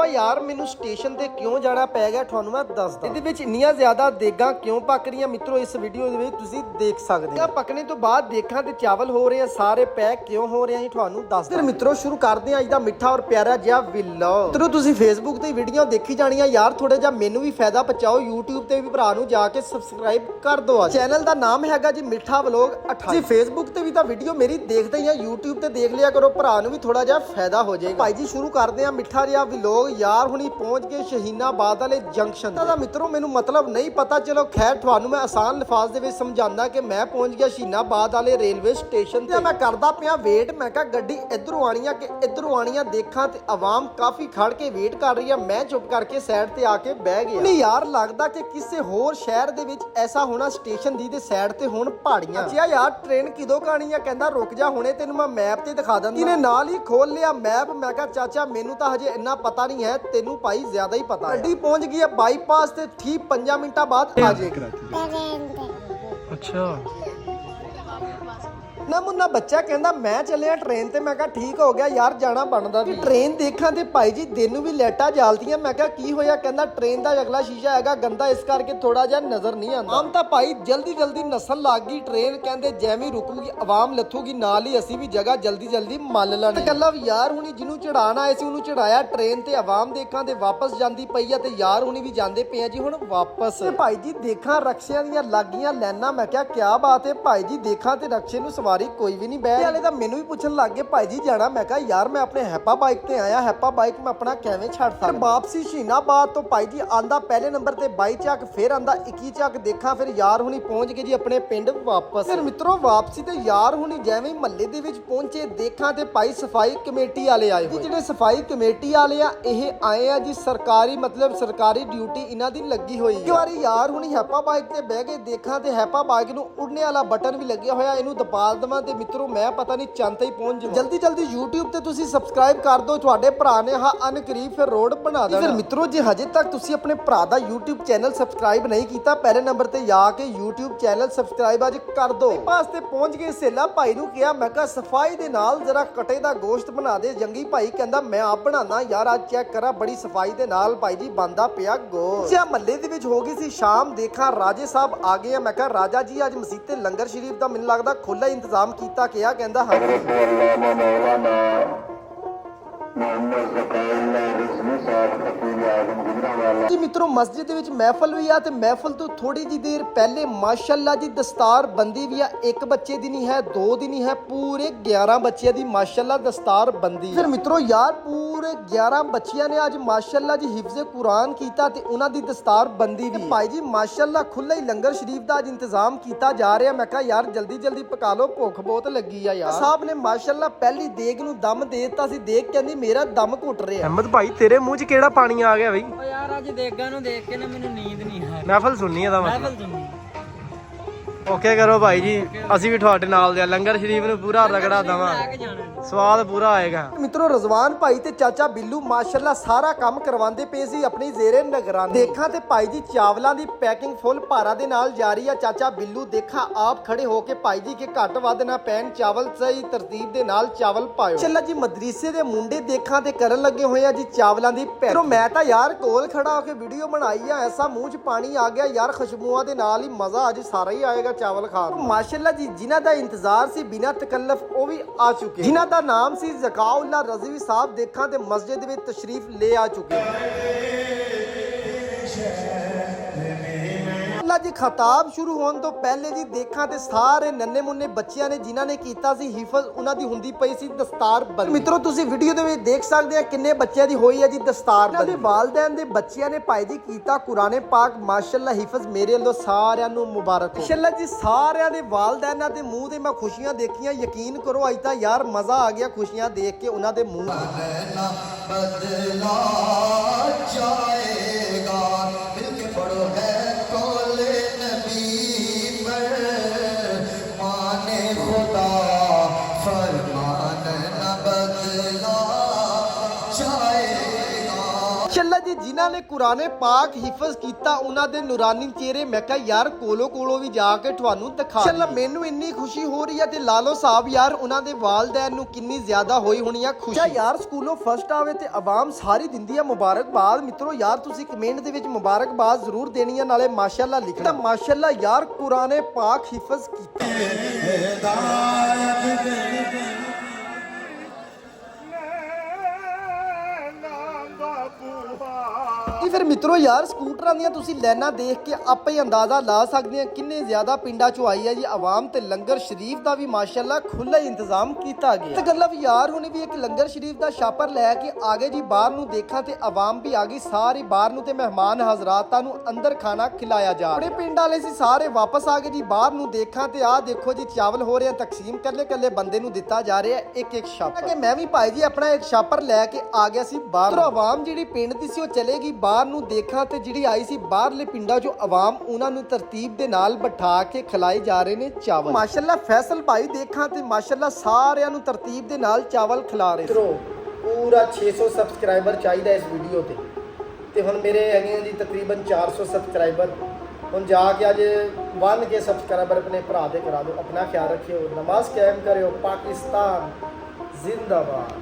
ਭਾਈ यार मैनू स्टेशन ते क्यों जाना पै गया ਤੁਹਾਨੂੰ मैं दसदा। ਇਹਦੇ ਵਿੱਚ ਇੰਨੀਆਂ ਜ਼ਿਆਦਾ ਦੇਗਾਂ ਕਿਉਂ ਪੱਕ ਰਹੀਆਂ ਮਿੱਤਰੋ, ਇਸ ਵੀਡੀਓ ਦੇ ਵਿੱਚ ਤੁਸੀਂ ਦੇਖ ਸਕਦੇ ਹੋ। ਪੱਕਣੇ ਤੋਂ ਬਾਅਦ ਦੇਖਾਂ ਤੇ ਚਾਵਲ ਹੋ ਰਹੇ ਆ ਸਾਰੇ ਪੈਕ ਕਿਉਂ ਹੋ ਰਹੇ ਆ ਤੁਹਾਨੂੰ ਦੱਸਦਾ। ਫਿਰ ਮਿੱਤਰੋ ਸ਼ੁਰੂ ਕਰਦੇ ਆ ਅੱਜ ਦਾ ਮਿੱਠਾ ਔਰ ਪਿਆਰਾ ਜਿਹਾ ਵਲੌਗ। ਮਿੱਤਰੋ ਤੁਸੀਂ ਫੇਸਬੁੱਕ ਤੇ ਵੀਡੀਓ ਦੇਖੀ ਜਾਣੀਆਂ ਯਾਰ, ਥੋੜਾ ਜਿਹਾ ਮੈਨੂੰ ਵੀ ਫਾਇਦਾ ਪਹੁੰਚਾਓ। YouTube ਤੇ ਵੀ ਭਰਾ ਨੂੰ ਜਾ ਕੇ ਸਬਸਕ੍ਰਾਈਬ ਕਰ ਦਿਓ। ਚੈਨਲ ਦਾ ਨਾਮ ਹੈਗਾ ਜੀ ਮਿੱਠਾ ਵਲੌਗ 28। ਤੁਸੀਂ ਫੇਸਬੁੱਕ ਤੇ ਵੀ ਤਾਂ ਵੀਡੀਓ ਮੇਰੀ ਦੇਖਦੇ ਹੀ ਆ, YouTube ਤੇ ਦੇਖ ਲਿਆ ਕਰੋ, ਭਰਾ ਨੂੰ ਵੀ ਥੋੜਾ ਜਿਹਾ ਫਾਇਦਾ ਹੋ ਜਾਏਗਾ। ਭਾਈ ਜੀ ਸ਼ੁਰੂ ਕਰਦੇ ਆ ਮਿੱਠਾ ਜਿਹਾ ਵਲੌਗ। ਯਾਰ ਹੁਣੀ ਪਹੁੰਚ ਗਏ ਸ਼ਹੀਨਾਬਾਦ ਵਾਲੇ ਜੰਕਸ਼ਨ ਦਾ ਮਿੱਤਰੋ ਮੈਨੂੰ ਮਤਲਬ ਨਹੀਂ ਪਤਾ, ਚਲੋ ਖੈਰ ਤੁਹਾਨੂੰ ਮੈਂ ਆਸਾਨ ਲਫ਼ਾਜ਼ ਦੇ ਵਿੱਚ ਸਮਝਾਉਂਦਾ ਕਿ ਮੈਂ ਪਹੁੰਚ ਗਿਆ ਸ਼ਹੀਨਾਬਾਦ ਵਾਲੇ ਰੇਲਵੇ ਸਟੇਸ਼ਨ ਤੇ। ਮੈਂ ਕਰਦਾ ਪਿਆ ਵੇਟ, ਮੈਂ ਕਿਹਾ ਗੱਡੀ ਇਧਰੋਂ ਆਣੀ ਆ ਕਿ ਇਧਰੋਂ ਆਣੀ ਆ, ਦੇਖਾਂ ਤੇ ਆਵਾਮ ਕਾਫੀ ਖੜ ਕੇ ਵੇਟ ਕਰ ਰਹੀ ਆ। ਮੈਂ ਚੁੱਪ ਕਰਕੇ ਸਾਈਡ ਤੇ ਆ ਕੇ ਬਹਿ ਗਿਆ। ਨਹੀਂ ਯਾਰ ਲੱਗਦਾ ਕਿ ਕਿਸੇ ਹੋਰ ਸ਼ਹਿਰ ਦੇ ਵਿੱਚ ਐਸਾ ਹੋਣਾ, ਸਟੇਸ਼ਨ ਦੀ ਤੇ ਸਾਈਡ ਤੇ ਹੁਣ ਪਹਾੜੀਆਂ। ਅੱਛਾ ਯਾਰ ਟ੍ਰੇਨ ਕਿਦੋਂ ਕਾਣੀ ਆ, ਕਹਿੰਦਾ ਰੁਕ ਜਾ ਹੁਣੇ ਤੈਨੂੰ ਮੈਂ ਮੈਪ ਤੇ ਦਿਖਾ ਦਿੰਦਾ। ਇਹਨੇ ਨਾਲ ਹੀ ਖੋਲ ਲਿਆ ਮੈਪ। ਮੈਂ ਕਿਹਾ ਚਾਚਾ ਮੈਨੂੰ ਤਾਂ ਹਜੇ ਇੰਨਾ ਪਤਾ ਨਹੀਂ ਹੈ, ਤੈਨੂੰ ਭਾਈ ਜ਼ਿਆਦਾ ਹੀ ਪਤਾ ਹੈ। ਗੱਡੀ ਪਹੁੰਚ ਗਈ ਹੈ ਬਾਈਪਾਸ ਤੇ, ਠੀਕ 5 ਮਿੰਟਾਂ ਬਾਅਦ ਆ ਜਾਏਗੀ। ਅੱਛਾ ਨਾ ਮੁੰਨਾ ਬੱਚਾ ਕਹਿੰਦਾ ਮੈਂ ਚੱਲਿਆ ਟ੍ਰੇਨ ਤੇ। ਮੈਂ ਕਿਹਾ ਠੀਕ ਹੋ ਗਿਆ ਯਾਰ, ਜਾਣਾ ਬਣਦਾ ਵੀ। ਟ੍ਰੇਨ ਦੇਖਾਂ ਤੇ ਭਾਈ ਜੀ ਦਿਨ ਨੂੰ ਵੀ ਲਾਈਟਾਂ ਜਲਦੀਆਂ। ਮੈਂ ਕਿਹਾ ਕੀ ਹੋਇਆ, ਕਹਿੰਦਾ ਟ੍ਰੇਨ ਦਾ ਅਗਲਾ ਸ਼ੀਸ਼ਾ ਹੈਗਾ ਗੰਦਾ, ਇਸ ਕਰਕੇ ਥੋੜਾ ਜਿਹਾ ਨਜ਼ਰ ਨਹੀਂ ਆਉਂਦਾ। ਆਮ ਤਾਂ ਭਾਈ ਜਲਦੀ ਜਲਦੀ ਨਸਲ ਲੱਗ ਗਈ ਟ੍ਰੇਨ, ਕਹਿੰਦੇ ਜਿਵੇਂ ਰੁਕੂਗੀ ਆਵਾਮ ਲੱਥੂਗੀ, ਨਾਲ ਹੀ ਅਸੀਂ ਵੀ ਜਗ੍ਹਾ ਜਲਦੀ ਜਲਦੀ ਮੱਲ ਲਾਂਗੇ। ਕੱਲਾ ਯਾਰ ਹੁਣੀ ਜਿਹਨੂੰ ਚੜਾਣ ਆਏ ਸੀ ਉਹਨੂੰ ਚੜਾਇਆ ਟ੍ਰੇਨ ਤੇ, ਆਵਾਮ ਦੇਖਾਂ ਤੇ ਵਾਪਸ ਜਾਂਦੀ ਪਈ ਆ ਤੇ ਯਾਰ ਹੁਣੀ ਵੀ ਜਾਂਦੇ ਪਏ ਆ ਜੀ ਹੁਣ ਵਾਪਸ। ਤੇ ਭਾਈ ਜੀ ਦੇਖਾਂ ਰਕਸ਼ਿਆਂ ਦੀਆਂ ਲੱਗੀਆਂ ਲਾਈਨਾਂ। ਮੈਂ ਕਿਹਾ ਕਿਆ ਬਾਤ ਹੈ ਭਾਈ ਜੀ, ਦੇਖਾਂ ਤੇ ਰਕਸ਼ੇ ਨੂੰ ਸਵਾਰੀ ਕੋਈ ਵੀ ਨਹੀਂ ਬਹਿ ਵਾਲੇ ਤਾਂ ਮੈਨੂੰ ਵੀ ਪੁੱਛਣ ਲੱਗ ਗਏ ਭਾਈ ਜੀ ਜਾਣਾ। ਮੈਂ ਕਿਹਾ ਯਾਰ ਮੈਂ ਆਪਣੇ ਹੈਪਾ ਬਾਈਕ ਤੇ ਆਇਆ, ਹੈਪਾ ਬਾਈਕ ਮੈਂ ਆਪਣਾ ਕਿਵੇਂ ਛੱਡ ਸਕਦਾ। ਵਾਪਸੀ ਸ਼ਹੀਨਾਬਾਦ ਤੋਂ ਭਾਈ ਜੀ ਆਂਦਾ ਪਹਿਲੇ ਨੰਬਰ ਤੇ 22 ਚੱਕ, ਫਿਰ ਆਂਦਾ 21 ਚੱਕ। ਦੇਖਾਂ ਫਿਰ ਯਾਰ ਹੁਣੀ ਪਹੁੰਚ ਗਏ ਜੀ ਆਪਣੇ ਪਿੰਡ ਵਾਪਸ। ਫਿਰ ਮਿੱਤਰੋ ਵਾਪਸੀ ਤੇ ਯਾਰ ਹੁਣੀ ਜਿਵੇਂ ਮਹੱਲੇ ਦੇ ਵਿੱਚ ਪਹੁੰਚੇ, ਦੇਖਾਂ ਤੇ ਭਾਈ ਸਫਾਈ ਕਮੇਟੀ ਵਾਲੇ ਆਏ ਹੋਏ। ਜਿਹੜੇ ਸਫਾਈ ਕਮੇਟੀ ਵਾਲੇ ਆ ਇਹ ਆਏ ਆ ਜੀ ਸਰਕਾਰੀ, ਮਤਲਬ ਸਰਕਾਰੀ ਡਿਊਟੀ ਇਹਨਾਂ ਦੀ ਲੱਗੀ ਹੋਈ ਹੈ। ਇੱਕ ਵਾਰੀ ਯਾਰ ਹੁਣੀ ਹੈਪਾ ਬਾਈਕ ਤੇ ਬਹਿ ਗਏ, ਦੇਖਾਂ ਤੇ ਹੈਪਾ ਬਾਈਕ ਨੂੰ ਉੜਨੇ ਵਾਲਾ ਬਟਨ ਵੀ ਲੱਗਿਆ ਹੋਇਆ, ਇਹਨੂੰ ਦਬਾ ਦੇਵਾਂ ਤੇ ਮਿੱਤਰੋ ਮੈਂ ਪਤਾ ਨਹੀਂ ਚੰਦ ਤੇ ਹੀ ਪਹੁੰਚ ਜਾਵਾਂ। ਜਲਦੀ ਜਲਦੀ YouTube ਤੇ ਤੁਸੀਂ ਸਬਸਕ੍ਰਾਈਬ ਕਰ ਦਿਓ, ਤੁਹਾਡੇ ਭਰਾ ਨੇ ਅਨਕਰੀਬ ਫਿਰ ਰੋਡ ਬਣਾ ਦੇਣਾ। ਫਿਰ ਮਿੱਤਰੋ ਜੇ ਹਜੇ ਤੱਕ ਤੁਸੀਂ ਆਪਣੇ ਭਰਾ ਦਾ YouTube ਚੈਨਲ ਸਬਸਕ੍ਰਾਈਬ ਨਹੀਂ ਕੀਤਾ, ਪਹਿਲੇ ਨੰਬਰ ਤੇ ਜਾ ਕੇ YouTube ਚੈਨਲ ਸਬਸਕ੍ਰਾਈਬ ਅੱਜ ਕਰ ਦਿਓ। ਪਾਸ ਤੇ ਪਹੁੰਚ ਗਏ, ਸੇਲਾ ਭਾਈ ਨੂੰ ਕਿਹਾ ਮੈਂ ਕਿਹਾ ਸਫਾਈ ਦੇ ਨਾਲ ਜਰਾ ਕਟੇ ਦਾ ਗੋਸ਼ਤ ਬਣਾ ਦੇ। ਜੰਗੀ ਭਾਈ ਕਹਿੰਦਾ ਮੈਂ ਆਪ ਬਣਾਣਾ ਯਾਰ, ਅੱਜ ਚੈੱਕ ਕਰਾ ਬੜੀ ਸਫਾਈ ਦੇ ਨਾਲ ਭਾਈ ਜੀ ਬੰਦਾ ਪਿਆ ਗੋਸ਼ਤ। ਮਹੱਲੇ ਦੇ ਵਿੱਚ ਹੋ ਗਈ ਸੀ ਸ਼ਾਮ, ਦੇਖਾਂ ਰਾਜੇ ਸਾਹਿਬ ਆ ਗਏ ਆ। ਮੈਂ ਕਿਹਾ ਰਾਜਾ ਜੀ ਅੱਜ ਮਸਜਿਦ ਤੇ ਲੰਗਰ ਸ਼ਰੀਫ ਦਾ ਮੈਨੂੰ ਲੱਗਦਾ ਖੁੱਲਾ ਇੰਤਜ਼ਾਮ ਕੀਤਾ ਗਿਆ। ਕਹਿੰਦਾ ਹਾਂ ਜੀ ਮਿੱਤਰੋ ਮਸਜਿਦ ਦੇ ਵਿੱਚ ਮਹਿਫਲ ਵੀ ਆ ਤੇ ਮਹਿਫਲ ਤੋਂ ਥੋੜੀ ਜਿਹੀ ਦੇਰ ਪਹਿਲੇ ਮਾਸ਼ਾਅੱਲਾ ਜੀ ਦਸਤਾਰ ਬੰਦੀ ਵੀ ਆ। ਇੱਕ ਬੱਚੇ ਦੀ ਨਹੀਂ ਹੈ, ਦੋ ਦੀ ਨਹੀਂ ਹੈ, ਪੂਰੇ 11 ਬੱਚਿਆਂ ਦੀ ਮਾਸ਼ਾਅੱਲਾ ਦਸਤਾਰ ਬੰਦੀ। ਫਿਰ ਮਿੱਤਰੋ ਯਾਰ ਪੂਰੇ 11 ਬੱਚਿਆਂ ਨੇ ਅੱਜ ਮਾਸ਼ਾਅੱਲਾ ਜੀ ਹਿਫਜ਼ੇ ਕੁਰਾਨ ਕੀਤਾ ਤੇ ਉਹਨਾਂ ਦੀ ਦਸਤਾਰ ਬੰਦੀ ਵੀ। ਭਾਈ ਜੀ ਮਾਸ਼ਾਅੱਲਾ ਖੁੱਲਾ ਹੀ ਲੰਗਰ ਸ਼ਰੀਫ ਦਾ ਅੱਜ ਇੰਤਜ਼ਾਮ ਕੀਤਾ ਜਾ ਰਿਹਾ। ਮੈਂ ਕਿਹਾ ਯਾਰ ਜਲਦੀ ਜਲਦੀ ਪਕਾ ਲਓ, ਭੁੱਖ ਬਹੁਤ ਲੱਗੀ ਆ ਯਾਰ। ਸਾਹਿਬ ਨੇ ਮਾਸ਼ਾਅੱਲਾ ਪਹਿਲੀ ਦੇਗ ਨੂੰ ਦਮ ਦੇ ਦਿੱਤਾ ਸੀ। ਦੇਖ ਕਹਿੰਦੀ ਮੇਰਾ ਦਮ ਘੁੱਟ ਰਿਹਾ। ਅਹਿਮਦ ਭਾਈ ਤੇਰੇ ਮੂੰਹ 'ਚ ਕਿਹੜਾ ਪਾਣੀ ਆ ਗਿਆ ਬਈ? ਓ ਯਾਰ ਅੱਜ ਦੇਗਾਂ ਨੂੰ ਦੇਖ ਕੇ ਨਾ ਮੈਨੂੰ ਨੀਂਦ ਨਹੀਂ ਆ ਰਹੀ। ਮਹਿਫਲ ਸੁਣਨੀ ਆ ਦਾ ਮਹਿਫਲ ਸੁਣਨੀ। ਓਕੇ ਕਰੋ ਭਾਈ ਜੀ, ਅਸੀਂ ਵੀ ਤੁਹਾਡੇ ਨਾਲ ਦੇ ਲੰਗਰ ਸ਼ਰੀਫ ਨੂੰ ਪੂਰਾ ਰਗੜਾ ਦਵਾਂਗੇ, ਸਵਾਦ ਪੂਰਾ ਆਏਗਾ। ਮਿੱਤਰੋ ਰਜ਼ਵਾਨ ਭਾਈ ਤੇ ਚਾਚਾ ਬਿੱਲੂ ਮਾਸ਼ਾਅੱਲਾ ਸਾਰਾ ਕੰਮ ਕਰਵਾਉਂਦੇ ਪਏ ਸੀ ਆਪਣੀ ਜ਼ੇਰੇ ਨਿਗਰਾਨੀ। ਦੇਖਾਂ ਤੇ ਭਾਈ ਜੀ ਚਾਵਲਾਂ ਦੀ ਪੈਕਿੰਗ ਫੁੱਲ ਭਾਰਾ ਦੇ ਨਾਲ ਜਾਰੀ ਆ। ਚਾਚਾ ਬਿੱਲੂ ਦੇਖਾਂ ਆਪ ਖੜੇ ਹੋ ਕੇ ਭਾਈ ਜੀ ਕਿ ਘੱਟ ਵੱਧ ਨਾ ਪੈਣ, ਚਾਵਲ ਸਹੀ ਤਰਤੀਬ ਦੇ ਨਾਲ ਚਾਵਲ ਪਾਇਓ। ਚੱਲਾ ਜੀ ਮਦਰਸੇ ਦੇ ਮੁੰਡੇ ਦੇਖਾਂ ਤੇ ਕਰਨ ਲੱਗੇ ਹੋਏ ਆ ਜੀ ਚਾਵਲਾਂ ਦੀ ਪੈਕਿੰਗ। ਮੈਂ ਤਾਂ ਯਾਰ ਕੋਲ ਖੜਾ ਹੋ ਕੇ ਵੀਡੀਓ ਬਣਾਈ ਆ, ਐਸਾ ਮੂੰਹ 'ਚ ਪਾਣੀ ਆ ਗਿਆ ਯਾਰ, ਖੁਸ਼ਬੂਆਂ ਦੇ ਨਾਲ ਹੀ ਮਜ਼ਾ ਅੱਜ ਸਾਰਾ ਹੀ ਆਏਗਾ ਚਾਵਲ ਖਾਣ। ਮਾਸ਼ਾਅੱਲਾ ਜੀ ਜਿਨ੍ਹਾਂ ਦਾ ਇੰਤਜ਼ਾਰ ਸੀ ਬਿਨਾਂ ਤਕੱਲਫ ਉਹ ਵੀ ਆ ਚੁੱਕੇ। ਜਿਨ੍ਹਾਂ ਦਾ ਨਾਮ ਸੀ ਜ਼ਕਾਉल्ला ਰਜ਼ਵੀ ਸਾਹਿਬ, ਦੇਖਾਂ ਤੇ ਮਸਜਿਦ ਵਿੱਚ ਤਸ਼ਰੀਫ ਲੈ ਆ ਚੁੱਕੇ। ਜੀ ਖਤਾਬ ਸ਼ੁਰੂ ਹੋਣ ਤੋਂ ਪਹਿਲੇ ਜੀ ਦੇਖਾਂ ਤੇ ਸਾਰੇ ਨੰਨੇ ਮੁੰਨੇ ਬੱਚਿਆਂ ਨੇ ਜਿਨ੍ਹਾਂ ਨੇ ਕੀਤਾ ਸੀ ਹਿਫਜ਼, ਉਹਨਾਂ ਦੀ ਹੁੰਦੀ ਪਈ ਸੀ ਦਸਤਾਰ ਬੰਦੀ। ਮਿੱਤਰੋ ਤੁਸੀਂ ਵੀਡੀਓ ਦੇ ਵਿੱਚ ਦੇਖ ਸਕਦੇ ਆ ਕਿੰਨੇ ਬੱਚਿਆਂ ਦੀ ਹੋਈ ਹੈ ਜੀ ਦਸਤਾਰ ਬੰਦੀ। ਵਾਲਦੈਨ ਦੇ ਬੱਚਿਆਂ ਨੇ ਭਾਈ ਜੀ ਕੀਤਾ ਕੁਰਾਨੇ ਪਾਕ ਮਾਸ਼ਾਅੱਲਾ ਹਿਫਜ਼, ਮੇਰੇ ਵੱਲੋਂ ਸਾਰਿਆਂ ਨੂੰ ਮੁਬਾਰਕ ਹੋ। ਮਾਸ਼ਾਅੱਲਾ ਜੀ ਸਾਰਿਆਂ ਦੇ ਵਾਲਦੈਨਾਂ ਦੇ ਮੂੰਹ ਤੇ ਮੈਂ ਖੁਸ਼ੀਆਂ ਦੇਖੀਆਂ, ਯਕੀਨ ਕਰੋ ਅੱਜ ਤਾਂ ਯਾਰ ਮਜ਼ਾ ਆ ਗਿਆ ਖੁਸ਼ੀਆਂ ਦੇਖ ਕੇ ਉਹਨਾਂ ਦੇ ਮੂੰਹ ਮਾਸ਼ਾਅੱਲਾ ਜੀ, ਜਿਨ੍ਹਾਂ ਨੇ ਕੁਰਾਨੇ ਪਾਕ ਹਿਫਜ਼ ਕੀਤਾ ਉਹਨਾਂ ਦੇ ਨੂਰਾਨੀ ਚਿਹਰੇ ਮੈਂ ਕਿਹਾ ਯਾਰ ਕੋਲੋਂ ਵੀ ਜਾ ਕੇ ਤੁਹਾਨੂੰ ਦਿਖਾ। ਮਾਸ਼ਾਅੱਲਾ ਮੈਨੂੰ ਇੰਨੀ ਖੁਸ਼ੀ ਹੋ ਰਹੀ ਹੈ ਤੇ ਲਾਲੋ ਸਾਹਿਬ ਯਾਰ ਉਹਨਾਂ ਦੇ ਵਾਲਦੈਨ ਨੂੰ ਕਿੰਨੀ ਜ਼ਿਆਦਾ ਹੋਈ ਹੋਣੀ ਆ ਖੁਸ਼ੀ। ਯਾਰ ਸਕੂਲੋਂ ਫਸਟ ਆਵੇ ਤੇ ਆਵਾਮ ਸਾਰੀ ਦਿੰਦੀ ਆ ਮੁਬਾਰਕਬਾਦ। ਮਿੱਤਰੋ ਯਾਰ ਤੁਸੀਂ ਕਮੈਂਟ ਦੇ ਵਿੱਚ ਮੁਬਾਰਕਬਾਦ ਜ਼ਰੂਰ ਦੇਣੀ ਆ, ਨਾਲੇ ਮਾਸ਼ਾਅੱਲਾ ਲਿਖਣਾ। ਮਾਸ਼ਾਅੱਲਾ ਯਾਰ ਕੁਰਾਨੇ ਪਾਕ ਹਿਫਜ਼ ਕੀਤਾ। ਫਿਰ ਮਿੱਤਰੋ ਯਾਰ ਸਕੂਟਰਾਂ ਦੀਆਂ ਤੁਸੀਂ ਲਾਈਨਾਂ ਦੇਖ ਕੇ ਆਪੇ ਹੀ ਅੰਦਾਜ਼ਾ ਲਾ ਸਕਦੇ ਆ ਕਿੰਨੇ ਜ਼ਿਆਦਾ ਪਿੰਡਾਂ ਚੋਂ ਆਈ ਹੈ ਜੀ ਆਵਾਮ। ਤੇ ਲੰਗਰ ਸ਼ਰੀਫ ਦਾ ਵੀ ਮਾਸ਼ਾਅੱਲਾ ਖੁੱਲਾ ਇੰਤਜ਼ਾਮ ਕੀਤਾ ਗਿਆ ਤੇ ਗੱਲਾਂ ਵੀ ਯਾਰ ਹੁਣੇ ਵੀ ਇੱਕ ਲੰਗਰ ਸ਼ਰੀਫ ਦਾ ਛਾਪਰ ਲੈ ਕੇ ਆ ਗਏ ਜੀ ਬਾਹਰ ਨੂੰ। ਦੇਖਾਂ ਤੇ ਆਵਾਮ ਵੀ ਆ ਗਈ ਸਾਰੀ ਬਾਹਰ ਨੂੰ ਤੇ ਮਹਿਮਾਨ ਹਜ਼ਰਾਤਾਂ ਨੂੰ ਅੰਦਰ ਖਾਣਾ ਖਿਲਾਇਆ ਜਾ। ਆਪਣੇ ਪਿੰਡ ਵਾਲੇ ਸੀ ਸਾਰੇ ਵਾਪਸ ਆ ਗਏ ਜੀ ਬਾਹਰ ਨੂੰ। ਦੇਖਾਂ ਤੇ ਆਹ ਦੇਖੋ ਜੀ ਚਾਵਲ ਹੋ ਰਹੇ ਆ ਤਕਸੀਮ, ਕੱਲੇ ਬੰਦੇ ਨੂੰ ਦਿੱਤਾ ਜਾ ਰਿਹਾ ਇੱਕ ਛਾਪਰ। ਕਿ ਮੈਂ ਵੀ ਭਾਈ ਜੀ ਆਪਣਾ ਇੱਕ ਛਾਪਰ ਲੈ ਕੇ ਆ ਗਿਆ ਸੀ ਬਾਹਰ। ਆਵਾਮ ਜਿਹੜੀ ਪਿੰਡ ਦੀ ਸੀ ਉਹ ਚਲੇਗੀ ਬਾਹਰ ਨੂੰ। ਦੇਖਾਂ ਤੇ ਜਿਹੜੀ ਆਈ ਸੀ ਬਾਹਰਲੇ ਪਿੰਡਾਂ ਚੋਂ ਆਵਾਮ, ਉਹਨਾਂ ਨੂੰ ਤਰਤੀਬ ਦੇ ਨਾਲ ਬਿਠਾ ਕੇ ਖਿਲਾਏ ਜਾ ਰਹੇ ਨੇ ਚਾਵਲ। ਮਾਸ਼ਾਅੱਲਾ ਫੈਸਲ ਭਾਈ ਦੇਖਾਂ ਤੇ ਮਾਸ਼ਾਅੱਲਾ ਸਾਰਿਆਂ ਨੂੰ ਤਰਤੀਬ ਦੇ ਨਾਲ ਚਾਵਲ ਖਿਲਾ ਰਹੇ। ਪੂਰਾ 600 ਸਬਸਕ੍ਰਾਈਬਰ ਚਾਹੀਦਾ ਇਸ ਵੀਡੀਓ ਤੇ ਹੁਣ ਮੇਰੇ ਹੈਗੇ ਜੀ ਤਕਰੀਬਨ 400 ਸਬਸਕ੍ਰਾਈਬਰ। ਹੁਣ ਜਾ ਕੇ ਅੱਜ 1K ਸਬਸਕ੍ਰਾਈਬਰ ਆਪਣੇ ਭਰਾ ਦੇ ਕਰਾ ਦਿਓ। ਆਪਣਾ ਖਿਆਲ ਰੱਖਿਓ, ਨਮਾਜ਼ ਕਾਇਮ ਕਰਿਓ। ਪਾਕਿਸਤਾਨ ਜ਼ਿੰਦਾਬਾਦ।